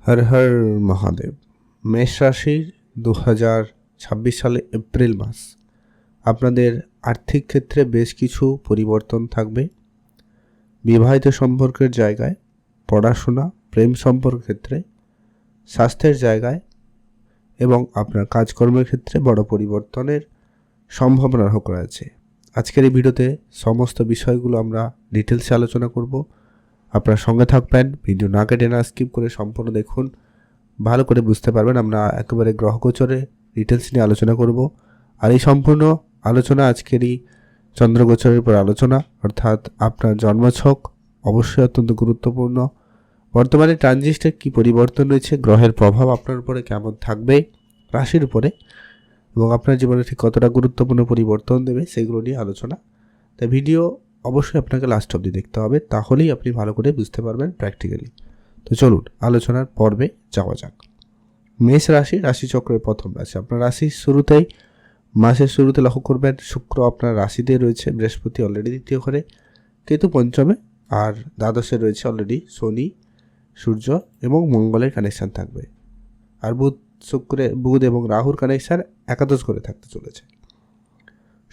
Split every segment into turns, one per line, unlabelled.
হর হর মহাদেব। মেষ রাশির 2026 সালে এপ্রিল মাস আপনাদের আর্থিক ক্ষেত্রে বেশ কিছু পরিবর্তন থাকবে। বিবাহিত সম্পর্কের জায়গায়, পড়াশোনা, প্রেম সম্পর্কের ক্ষেত্রে, স্বাস্থ্যের জায়গায় এবং আপনার কাজকর্মের ক্ষেত্রে বড় পরিবর্তনের সম্ভাবনা করা আছে। আজকের এই ভিডিওতে সমস্ত বিষয়গুলো আমরা ডিটেলসে আলোচনা করব। আপনার সঙ্গে থাকবেন, ভিডিও না কেটে না স্কিপ করে সম্পূর্ণ দেখুন, ভালো করে বুঝতে পারবেন। আমরা একেবারে গ্রহগোচরে ডিটেলস নিয়ে আলোচনা করব। আর এই সম্পূর্ণ আলোচনা আজকেরই চন্দ্রগোচরের উপর আলোচনা, অর্থাৎ আপনার জন্মছক অবশ্যই অত্যন্ত গুরুত্বপূর্ণ। বর্তমানে ট্রানজিস্টের কী পরিবর্তন রয়েছে, গ্রহের প্রভাব আপনার উপরে কেমন থাকবে রাশির উপরে, এবং আপনার জীবনে ঠিক কতটা গুরুত্বপূর্ণ পরিবর্তন দেবে সেগুলো নিয়ে আলোচনা। তাই ভিডিও অবশ্যই আপনাকে লাস্ট অবধি দেখতে হবে, তাহলেই আপনি ভালো করে বুঝতে পারবেন প্র্যাকটিক্যালি। তো চলুন আলোচনার পর্বে যাওয়া যাক। মেষ রাশি, রাশিচক্রের প্রথম রাশি। আপনার রাশির শুরুতেই, মাসের শুরুতে লক্ষ্য করবেন শুক্র আপনার রাশিতে রয়েছে, বৃহস্পতি অলরেডি দ্বিতীয় ঘরে, কেতু পঞ্চমে, আর দ্বাদশে রয়েছে অলরেডি শনি, সূর্য এবং মঙ্গলের কানেকশান থাকবে। আর বুধ এবং রাহুর কানেকশান একাদশ ঘরে থাকতে চলেছে।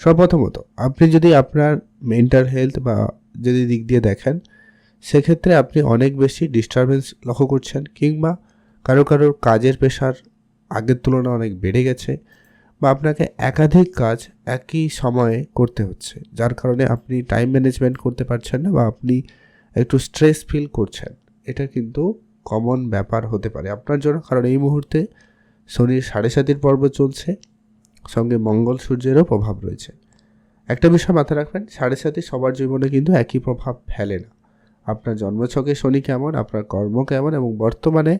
সর্বপ্রথমত আপনি যদি আপনার মেন্টাল হেলথ বা যদি দিক দিয়ে দেখেন, সেক্ষেত্রে আপনি অনেক বেশি ডিস্টারবেন্স লক্ষ্য করছেন, কিংবা কারোর কাজের প্রেশার আগের তুলনায় অনেক বেড়ে গেছে, বা আপনাকে একাধিক কাজ একই সময়ে করতে হচ্ছে, যার কারণে আপনি টাইম ম্যানেজমেন্ট করতে পারছেন না, বা আপনি একটু স্ট্রেস ফিল করছেন। এটা কিন্তু কমন ব্যাপার হতে পারে আপনার জন্য, কারণ এই মুহূর্তে শনির 7.5 পর্ব চলছে, সঙ্গে মঙ্গল সূর্যেরও প্রভাব রয়েছে। একটা বিষয় মাথায় রাখবেন, 7.5 সবার জীবনে কিন্তু একই প্রভাব ফেলে না। আপনার জন্মছকে শনি কেমন, আপনার কর্ম কেমন, এবং বর্তমানে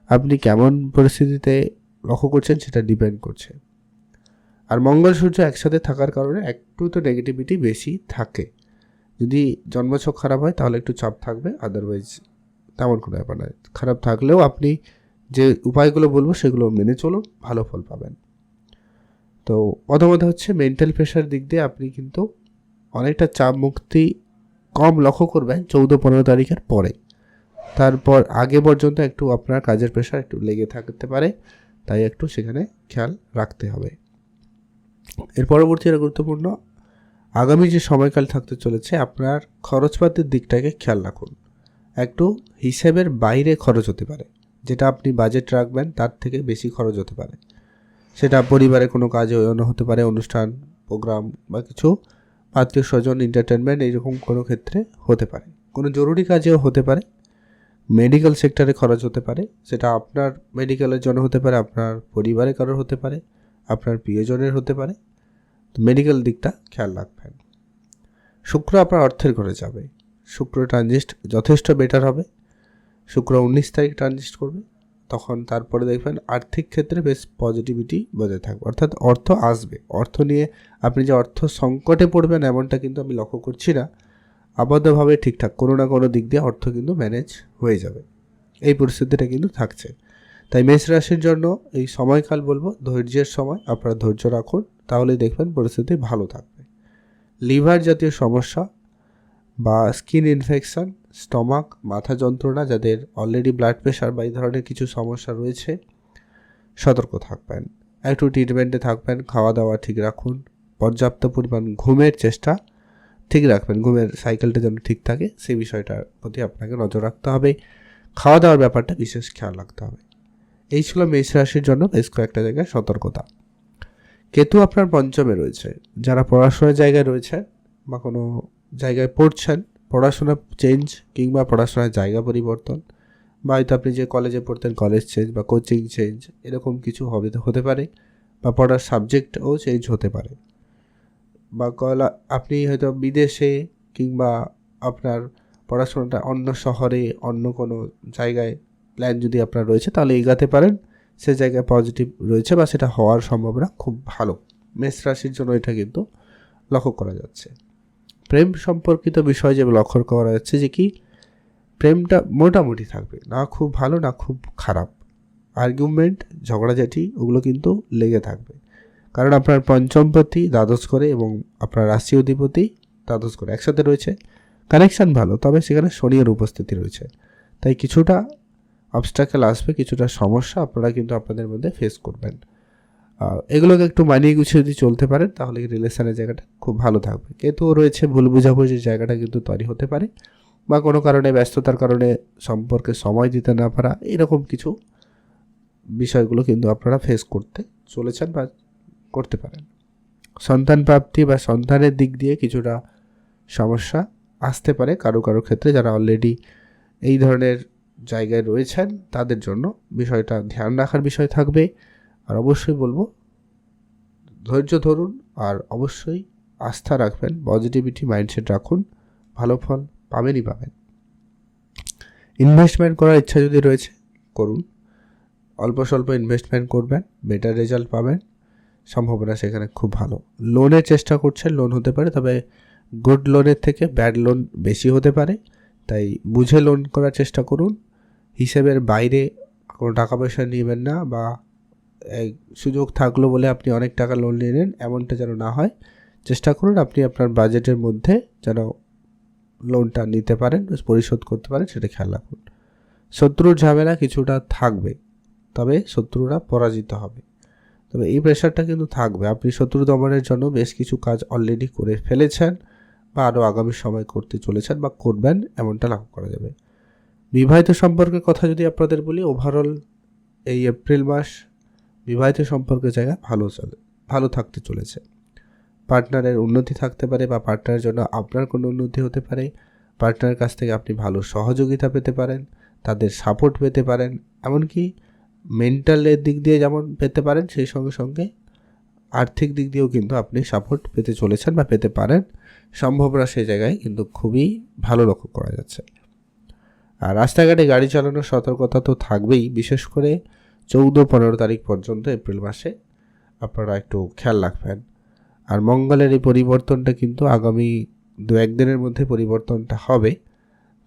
আপনি কেমন পরিস্থিতিতে লক্ষ্য করছেন সেটা ডিপেন্ড করছে। আর মঙ্গল সূর্য একসাথে থাকার কারণে একটু তো নেগেটিভিটি বেশি থাকে। যদি জন্মছক খারাপ হয় তাহলে একটু চাপ থাকবে, আদারওয়াইজ তেমন কোনো ব্যাপার নয়। খারাপ থাকলেও আপনি যে উপায়গুলো বলবো সেগুলো মেনে চলুন, ভালো ফল পাবেন। তো প্রথমত হচ্ছে মেন্টাল প্রেশার দিক দিয়ে আপনি কিন্তু অনেকটা চাপ মুক্তি কম লক্ষ্য করবেন 14-15 তারিখের পরে। তারপর আগে পর্যন্ত একটু আপনার কাজের প্রেশার একটু লেগে থাকতে পারে, তাই একটু সেখানে খেয়াল রাখতে হবে। এর পরবর্তী গুরুত্বপূর্ণ, আগামী যে সময়কাল থাকতে চলেছে আপনার খরচপাতির দিকটাকে খেয়াল রাখুন। একটু হিসেবের বাইরে খরচ হতে পারে, যেটা আপনি বাজেট রাখবেন তার থেকে বেশি খরচ হতে পারে। সেটা পরিবারে কোনো কাজে হতে পারে, অনুষ্ঠান, প্রোগ্রাম, বা কিছু আত্মীয় স্বজন, এন্টারটেনমেন্ট, এইরকম কোনো ক্ষেত্রে হতে পারে। কোনো জরুরি কাজেও হতে পারে। মেডিকেল সেক্টরে খরচ হতে পারে, সেটা আপনার মেডিকেলের জন্য হতে পারে, আপনার পরিবারে কারোর হতে পারে, আপনার প্রিয়জনের হতে পারে। তো মেডিকেল দিকটা খেয়াল রাখবেন। শুক্র আপনার অর্থের ঘরে যাবে। শুক্র ট্রানজিস্ট যথেষ্ট বেটার হবে। শুক্র 19 তারিখ ট্রানজিস্ট করবে, তখন তারপরে দেখবেন আর্থিক ক্ষেত্রে বেশ পজিটিভিটি বজায় থাকবে, অর্থাৎ অর্থ আসবে। অর্থ নিয়ে আপনি যে অর্থ সংকটে পড়বেন এমনটা কিন্তু আমি লক্ষ্য করছি না। আবদ্ধভাবে ঠিকঠাক কোনো না কোনো দিক দিয়ে অর্থ কিন্তু ম্যানেজ হয়ে যাবে, এই পরিস্থিতিটা কিন্তু থাকছে। তাই মেষ রাশির জন্য এই সময়কাল বলবো ধৈর্যের সময়। আপনারা ধৈর্য রাখুন, তাহলেই দেখবেন পরিস্থিতি ভালো থাকবে। লিভার জাতীয় সমস্যা বা স্কিন ইনফেকশন, স্টমাক, মাথা যন্ত্রণা, যাদের অলরেডি ব্লাড প্রেশার বা এই ধরনের কিছু সমস্যা রয়েছে, সতর্ক থাকবেন, একটু ট্রিটমেন্টে থাকবেন। খাওয়া দাওয়া ঠিক রাখুন, পর্যাপ্ত পরিমাণ ঘুমের চেষ্টা ঠিক রাখবেন, ঘুমের সাইকেলটা যেন ঠিক থাকে সেই বিষয়টার প্রতি আপনাকে নজর রাখতে হবে। খাওয়া দাওয়ার ব্যাপারটা বিশেষ খেয়াল রাখতে হবে। এই ছিল মেষ রাশির জন্য বেশ কয়েকটা জায়গায় সতর্কতা। কেতু আপনার পঞ্চমে রয়েছে। যারা পড়াশোনার জায়গায় রয়েছে বা কোনো জায়গায় পড়ছেন, পড়াশোনা চেঞ্জ কিংবা পড়াশোনার জায়গা পরিবর্তন, বা হয়তো আপনি যে কলেজে পড়তেন কলেজ চেঞ্জ বা কোচিং চেঞ্জ, এরকম কিছু হতে পারে, বা পড়ার সাবজেক্টও চেঞ্জ হতে পারে, বা আপনি হয়তো বিদেশে কিংবা আপনার পড়াশোনাটা অন্য শহরে, অন্য কোনো জায়গায় প্ল্যান যদি আপনার রয়েছে, তাহলে এগাতে পারেন। সে জায়গায় পজিটিভ রয়েছে বা সেটা হওয়ার সম্ভাবনা খুব ভালো। মেষ রাশির জন্য এটা কিন্তু লক্ষ্য করা যাচ্ছে। প্রেম সম্পর্কিত বিষয় যে লক্ষ্য করা যাচ্ছে যে কি, প্রেমটা মোটামুটি থাকবে, না খুব ভালো না খুব খারাপ। আর্গুমেন্ট, ঝগড়াঝাটি ওগুলো কিন্তু লেগে থাকবে, কারণ আপনার পঞ্চমপতি দ্বাদশ করে এবং আপনার রাশি অধিপতি দ্বাদশ করে একসাথে রয়েছে। কানেকশান ভালো, তবে সেখানে শনির উপস্থিতি রয়েছে, তাই কিছুটা অবস্ট্যাকেল আসবে, কিছুটা সমস্যা আপনারা কিন্তু আপনাদের মধ্যে ফেস করবেন। এগুলোকে একটু মানিয়ে গুছিয়ে যদি চলতে পারেন তাহলে রিলেশনের জায়গাটা খুব ভালো থাকবে। কেতুও রয়েছে, ভুল বোঝাবুঝির জায়গাটা কিন্তু তৈরি হতে পারে, বা কোনো কারণে ব্যস্ততার কারণে সম্পর্কে সময় দিতে না পারা, এরকম কিছু বিষয়গুলো কিন্তু আপনারা ফেস করতে চলেছেন বা করতে পারেন। সন্তান প্রাপ্তি বা সন্তানের দিক দিয়ে কিছুটা সমস্যা আসতে পারে কারো কারো ক্ষেত্রে। যারা অলরেডি এই ধরনের জায়গায় রয়েছেন তাদের জন্য বিষয়টা ধ্যান রাখার বিষয় থাকবে। আর অবশ্যই বলবো ধৈর্য ধরুন, আর অবশ্যই আস্থা রাখবেন, পজিটিভিটি মাইন্ডসেট রাখুন, ভালো ফল পাবেনই পাবেন। ইনভেস্টমেন্ট করার ইচ্ছা যদি রয়েছে করুন, অল্প স্বল্প ইনভেস্টমেন্ট করবেন, বেটার রেজাল্ট পাবেন, সম্ভাবনা সেখানে খুব ভালো। লোনের চেষ্টা করছেন, লোন হতে পারে, তবে গুড লোনের থেকে ব্যাড লোন বেশি হতে পারে, তাই বুঝে লোন করার চেষ্টা করুন। হিসেবের বাইরে কোনো টাকা পয়সা নেবেন না, বা সুযোগ থাকলো বলে আপনি অনেক টাকা লোন নিয়ে নেন, এমনটা যেন না হয়। চেষ্টা করুন আপনি আপনার বাজেটের মধ্যে যেন লোনটা নিতে পারেন, পরিশোধ করতে পারেন, সেটা খেয়াল রাখুন। শত্রুর ঝামেলা কিছুটা থাকবে, তবে শত্রুরা পরাজিত হবে, তবে এই প্রেশারটা কিন্তু থাকবে। আপনি শত্রু দমনের জন্য বেশ কিছু কাজ অলরেডি করে ফেলেছেন, বা আরও আগামী সময় করতে চলেছেন বা করবেন, এমনটা লক্ষ্য করা যাবে। বিবাহিত সম্পর্কের কথা যদি আপনাদের বলি, ওভারঅল এই এপ্রিল মাস বিবাহিত সম্পর্কের জায়গা ভালো থাকতে চলেছে। পার্টনারের উন্নতি থাকতে পারে, বা পার্টনারের জন্য আপনার কোনো উন্নতি হতে পারে। পার্টনারের কাছ থেকে আপনি ভালো সহযোগিতা পেতে পারেন, তাদের সাপোর্ট পেতে পারেন, এমনকি মেন্টালের দিক দিয়ে যেমন পেতে পারেন, সেই সঙ্গে সঙ্গে আর্থিক দিক দিয়েও কিন্তু আপনি সাপোর্ট পেতে চলেছেন বা পেতে পারেন। সম্ভাবনা সেই জায়গায় কিন্তু খুবই ভালো লক্ষ্য করা যাচ্ছে। আর রাস্তাঘাটে গাড়ি চালানোর সতর্কতা তো থাকবেই, বিশেষ করে 14-15 তারিখ পর্যন্ত এপ্রিল মাসে আপনারা একটু খেয়াল রাখবেন। আর মঙ্গলের এই পরিবর্তনটা কিন্তু আগামী 2-1 দিনের মধ্যে পরিবর্তনটা হবে,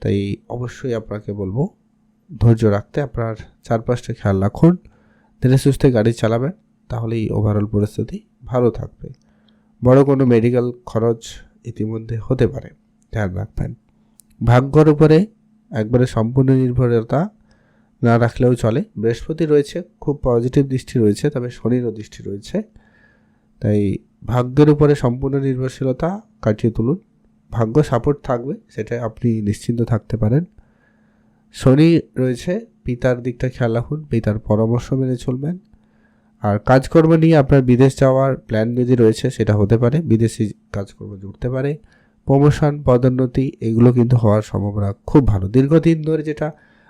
তাই অবশ্যই আপনাকে বলবো ধৈর্য রাখতে, আপনার চারপাশটা খেয়াল রাখুন, ধীরে সুস্থে গাড়ি চালাবেন, তাহলেই ওভারঅল পরিস্থিতি ভালো থাকবে। বড় কোনো মেডিকেল খরচ ইতিমধ্যে হতে পারে, ধ্যান রাখবেন। ভাগ্যর উপরে একবারে সম্পূর্ণ নির্ভরতা না রাখলেও চলে। বৃহস্পতি রয়েছে, খুব পজিটিভ দৃষ্টি রয়েছে, তবে শনিরও দৃষ্টি রয়েছে, তাই ভাগ্যের উপরে সম্পূর্ণ নির্ভরশীলতা কাটিয়ে তুলুন। ভাগ্য সাপোর্ট থাকবে, সেটা আপনি নিশ্চিন্ত থাকতে পারেন। শনি রয়েছে, পিতার দিকটা খেয়াল রাখুন, পিতার পরামর্শ মেনে চলবেন। আর কাজকর্ম নিয়ে আপনার বিদেশ যাওয়ার প্ল্যান যদি রয়েছে সেটা হতে পারে, বিদেশি কাজকর্ম জুড়তে পারে। প্রমোশন, পদোন্নতি এগুলো কিন্তু হওয়ার সম্ভাবনা খুব ভালো। দীর্ঘদিন ধরে যেটা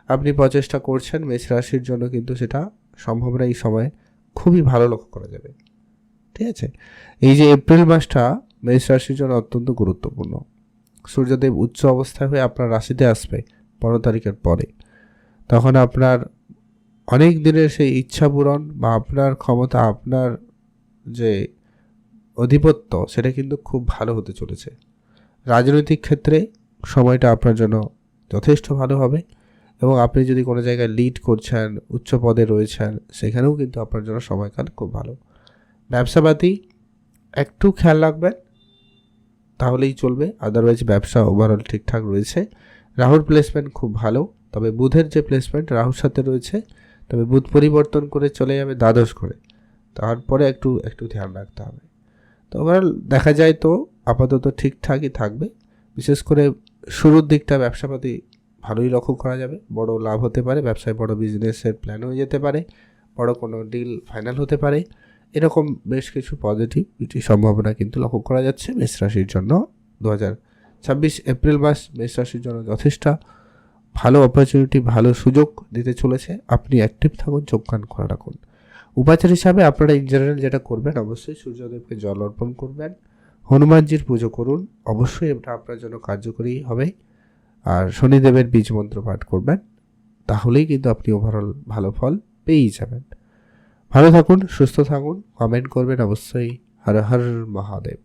আপনি প্রচেষ্টা করছেন মেষ রাশির জন্য, কিন্তু সেটা সম্ভাবনা এই সময় খুবই ভালো লক্ষ্য করা যাবে। ঠিক আছে, এই যে এপ্রিল মাসটা মেষ রাশির জন্য অত্যন্ত গুরুত্বপূর্ণ। সূর্যদেব উচ্চ অবস্থায় হয়ে আপনার রাশিতে আসবে 15 তারিখের পরে। তখন আপনার অনেক দিনের সেই ইচ্ছা পূরণ বা আপনার ক্ষমতা, আপনার যে আধিপত্য, সেটা কিন্তু খুব ভালো হতে চলেছে। রাজনৈতিক ক্ষেত্রে সময়টা আপনার জন্য যথেষ্ট ভালো হবে, এবং আপনি যদি কোনো জায়গায় লিড করছেন, উচ্চ পদে রয়েছেন, সেখানেও কিন্তু আপনার জন্য সময়কাল খুব ভালো। ব্যবসাপাতি একটু খেয়াল রাখবেন, তাহলেই চলবে, আদারওয়াইজ ব্যবসা ওভারঅল ঠিকঠাক রয়েছে। রাহুর প্লেসমেন্ট খুব ভালো, তবে বুধের যে প্লেসমেন্ট রাহুর সাথে রয়েছে, তবে বুধ পরিবর্তন করে চলে যাবে দ্বাদশ করে, তারপরে একটু ধ্যান রাখতে হবে। তো ওভারঅল দেখা যায় তো আপাতত ঠিকঠাকই থাকবে। বিশেষ করে শুরুর দিকটা ব্যবসাপাতি ভালোই লক্ষ্য করা যাবে, বড় লাভ হতে পারে, ব্যবসায় বড় বিজনেসের প্ল্যান হয়ে যেতে পারে, বড় কোনো ডিল ফাইনাল হতে পারে, এরকম বেশ কিছু পজিটিভিটি সম্ভাবনা কিন্তু লক্ষ্য করা যাচ্ছে মেষ রাশির জন্য। 2026 এপ্রিল মাস মেষ রাশির জন্য যথেষ্ট ভালো অপরচুনিটি, ভালো সুযোগ দিতে চলেছে। আপনি অ্যাক্টিভ থাকুন, চোখ কান খোলা রাখুন। উপাচার হিসাবে আপনারা ইন জেনারেল যেটা করবেন, অবশ্যই সূর্যদেবকে জল অর্পণ করবেন, হনুমানজির পুজো করুন, অবশ্যই এটা আপনার জন্য কার্যকরী হবে। আর শনিদেবের বীজ মন্ত্র পাঠ করবেন, তাহলেই কিন্তু আপনি ওভারঅল ভালো ফল পেয়েই যাবেন। ভালো থাকুন, সুস্থ থাকুন, কমেন্ট করবেন অবশ্যই। হর হর মহাদেব।